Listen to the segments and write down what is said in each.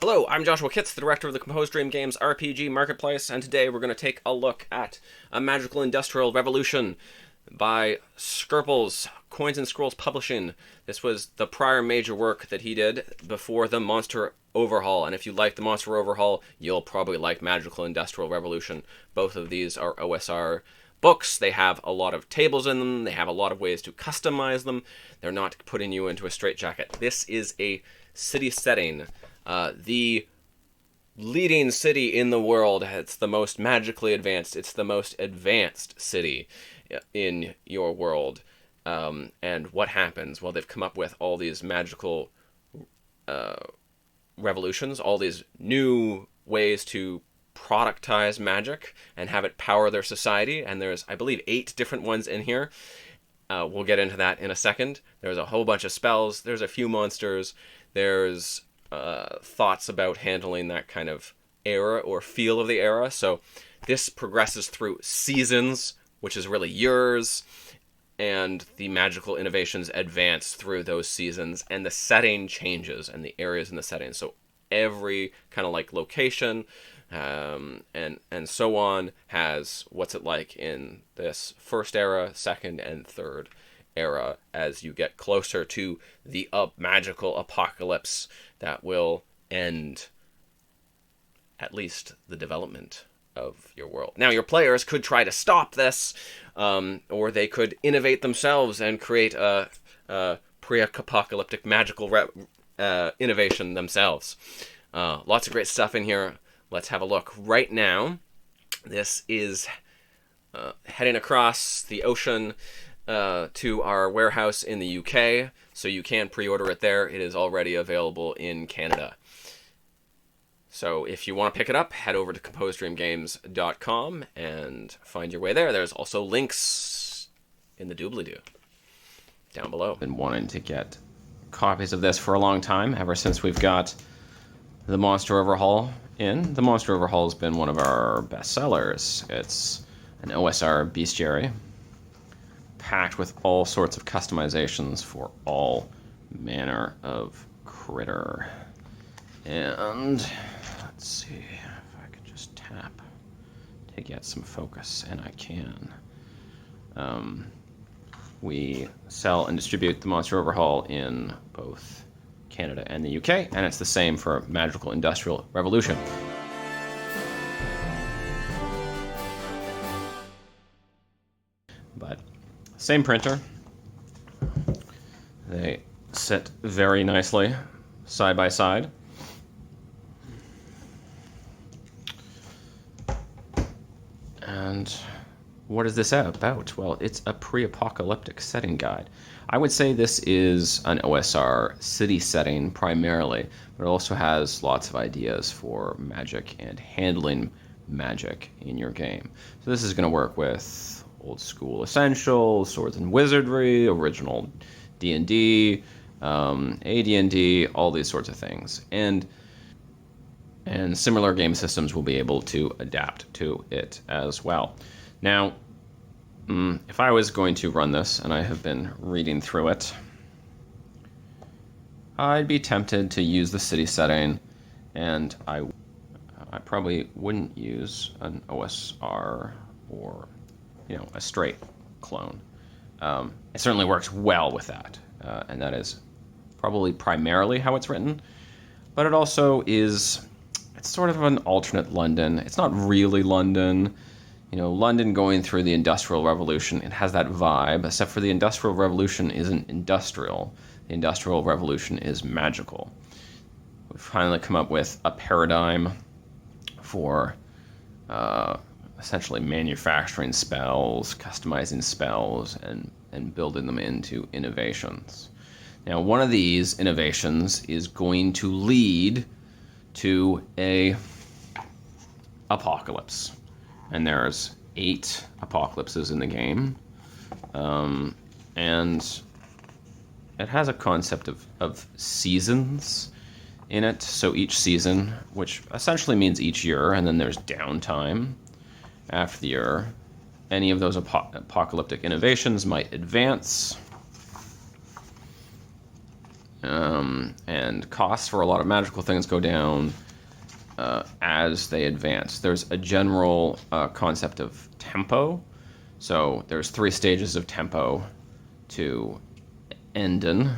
Hello, I'm Joshua Kitts, the director of the Composed Dream Games RPG Marketplace, and today we're going to take a look at A Magical Industrial Revolution by Skirples, Coins and Scrolls Publishing. This was the prior major work that he did before the Monster Overhaul, and if you like the Monster Overhaul, you'll probably like Magical Industrial Revolution. Both of these are OSR books. They have a lot of tables in them. They have a lot of ways to customize them. They're not putting you into a straitjacket. This is a city setting. The leading city in the world. It's the most magically advanced. It's the most advanced city in your world. And what happens? Well, they've come up with all these magical revolutions, all these new ways to productize magic and have it power their society. And there's, I believe, 8 different ones in here. We'll get into that in a second. There's a whole bunch of spells. There's a few monsters. There's thoughts about handling that kind of era or feel of the era. So this progresses through seasons, which is really yours, and the magical innovations advance through those seasons, and the setting changes and the areas in the setting. So every kind of like location and so on has what's it like in this first era, second, and third era as you get closer to the magical apocalypse that will end at least the development of your world. Now, your players could try to stop this, or they could innovate themselves and create a pre-apocalyptic magical innovation themselves. Lots of great stuff in here. Let's have a look right now. This is heading across the ocean to our warehouse in the UK, so you can pre-order it there. It is already available in Canada. So if you want to pick it up, head over to composedreamgames.com and find your way there. There's also links in the doobly-doo down below. Been wanting to get copies of this for a long time, ever since we've got the Monster Overhaul in. The Monster Overhaul has been one of our best sellers. It's an OSR bestiary, packed with all sorts of customizations for all manner of critter. And let's see if I could just tap to get some focus, and I can. We sell and distribute the Monster Overhaul in both Canada and the UK, and it's the same for Magical Industrial Revolution. But same printer. They sit very nicely side by side. And what is this about? Well, it's a pre-apocalyptic setting guide. I would say this is an OSR city setting primarily, but it also has lots of ideas for magic and handling magic in your game. So this is going to work with old school essentials, swords and wizardry, original D&D, AD&D, all these sorts of things. And similar game systems will be able to adapt to it as well. Now, if I was going to run this, and I have been reading through it, I'd be tempted to use the city setting, and I probably wouldn't use an OSR or a straight clone. It certainly works well with that, and that is probably primarily how it's written, but it also is, it's sort of an alternate London. It's not really London. London going through the Industrial Revolution, it has that vibe, except for the Industrial Revolution isn't industrial. The Industrial Revolution is magical. We've finally come up with a paradigm for essentially manufacturing spells, customizing spells, and building them into innovations. Now, one of these innovations is going to lead to a apocalypse. And there's 8 apocalypses in the game. And it has a concept of seasons in it. So each season, which essentially means each year, and then there's downtime after the year. Any of those apocalyptic innovations might advance. and costs for a lot of magical things go down as they advance. There's a general concept of tempo. So there's 3 stages of tempo to Endon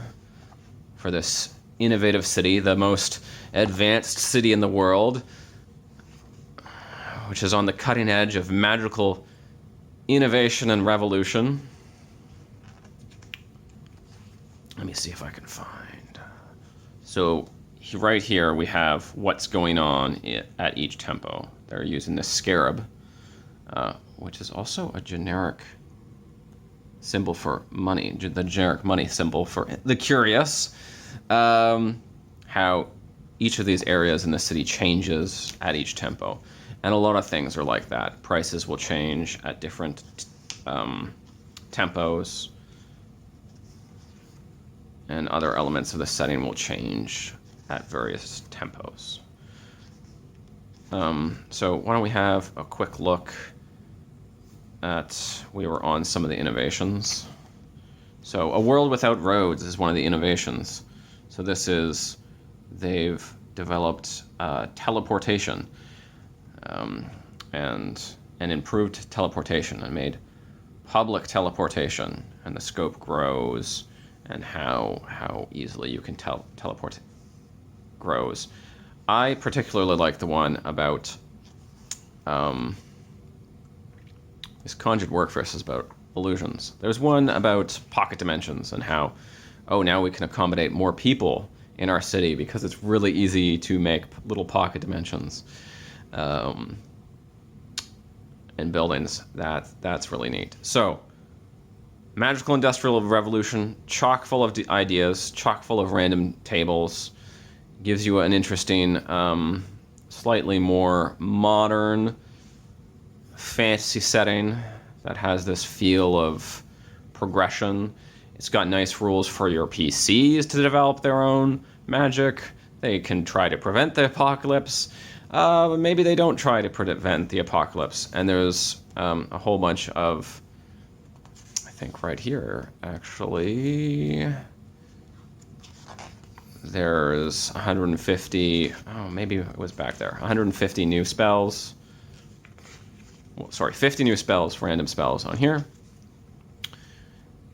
for this innovative city, the most advanced city in the world, which is on the cutting edge of magical innovation and revolution. Let me see if I can find. So right here we have what's going on at each tempo. They're using this scarab, which is also a generic symbol for money, the generic money symbol for the curious. How each of these areas in the city changes at each tempo. And a lot of things are like that. Prices will change at different tempos, and other elements of the setting will change at various tempos. So why don't we have a quick look at, we were on some of the innovations. So a world without roads is one of the innovations. So this is, they've developed teleportation and improved teleportation and made public teleportation, and the scope grows, and how easily you can teleport grows. I particularly like the one about this conjured work versus about illusions. There's one about pocket dimensions and how, now we can accommodate more people in our city because it's really easy to make little pocket dimensions in buildings. That's really neat. So, magical industrial revolution, chock full of ideas, chock full of random tables, gives you an interesting, slightly more modern fantasy setting that has this feel of progression. It's got nice rules for your PCs to develop their own magic. They can try to prevent the apocalypse. But maybe they don't try to prevent the apocalypse. And there's a whole bunch of, I think right here, actually, there's 150, maybe it was back there, 150 new spells. Well, sorry, 50 new spells, random spells on here.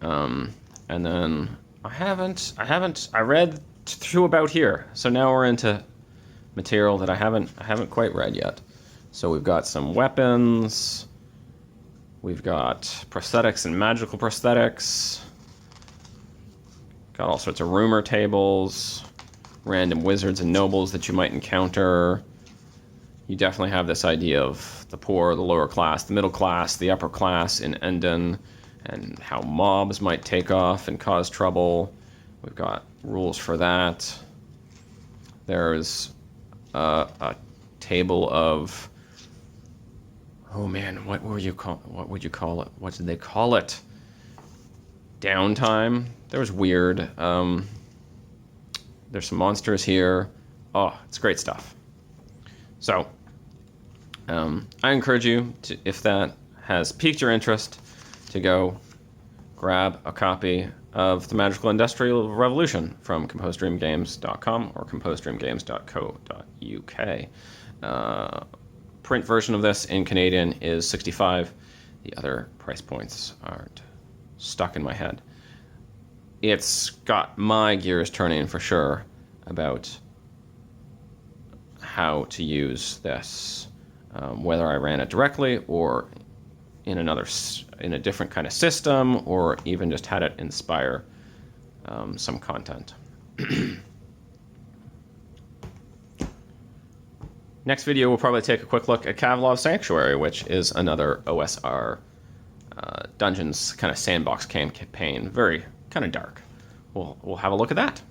And then I read through about here. So now we're into material that I haven't quite read yet. So we've got some weapons. We've got prosthetics and magical prosthetics. Got all sorts of rumor tables, random wizards and nobles that you might encounter. You definitely have this idea of the poor, the lower class, the middle class, the upper class in Endon, and how mobs might take off and cause trouble. We've got rules for that. There's a table of, what would you call it? What did they call it? Downtime. There was weird. There's some monsters here. Oh, it's great stuff. So, I encourage you to, if that has piqued your interest, to go grab a copy of The Magical Industrial Revolution from composedreamgames.com or composedreamgames.co.uk. Print version of this in Canadian is $65. The other price points aren't stuck in my head. It's got my gears turning for sure about how to use this, whether I ran it directly or in a different kind of system, or even just had it inspire some content. Next video, we'll probably take a quick look at Kavlov's Sanctuary, which is another OSR Dungeons kind of sandbox campaign. Very kind of dark. We'll have a look at that.